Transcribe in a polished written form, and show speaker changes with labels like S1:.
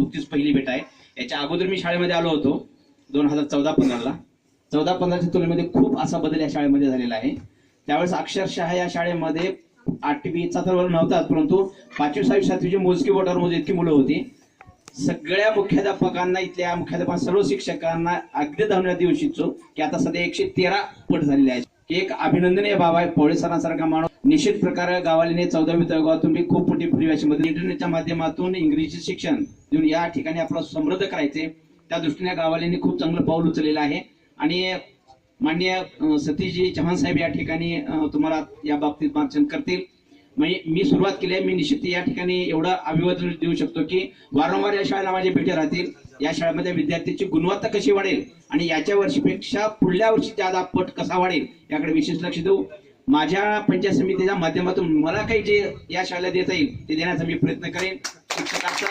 S1: नुकतीच पहिली भेट आहे. याच्या अगोदर मी शाळेमध्ये आलो होतो 2014-15ला. 14-15च्या तुलनेमध्ये खूप असा बदल या शाळेमध्ये झालेला आहे. त्यावेळेस अक्षरशः या शाळेमध्ये 8वीचा तर वर्ग नव्हताच, परंतु 5वी 6वी 7वीची मोजकी बोटावर मोज इतकी मुलं होती. सगळ्या मुख्याध्यापकांना, इथल्या मुख्याध्यापक सर्व शिक्षकांना अगदी धन्यवाद देऊ इच्छितो की आता सध्या 113 पट झालेले आहे. एक अभिनंदनीय बाब आहे. पवळे सरांसारखा माणूस निश्चित प्रकारे गावालीने 14वी तळगावातून बी खूप मोठी परिवेशामध्ये इंटरनेटच्या माध्यमातून इंग्रजीचे शिक्षण देऊन या ठिकाणी आपलं समृद्ध करायचे, त्या दृष्टीने गावालीने खूप चांगलं पाऊल उचललेलं आहे. आणि माननीय सतीशजी चव्हाण साहेब या ठिकाणी तुम्हाला या बाबतीत मार्गदर्शन करतील. मी सुरुवात केली आहे. मी निश्चित या ठिकाणी एवढं अभिवादन देऊ शकतो की वारंवार या शाळेला माझ्या भेटी राहतील. या शाळेमध्ये विद्यार्थ्यांची गुणवत्ता कशी वाढेल आणि याच्या वर्षीपेक्षा पुढल्या वर्षी ज्यादा पट कसा वाढेल याकडे विशेष लक्ष देऊ. माझ्या पंचायत समितीच्या माध्यमातून मला काही जे या शाळेला देता येईल ते देण्याचा मी प्रयत्न करेन. शिक्षकांचा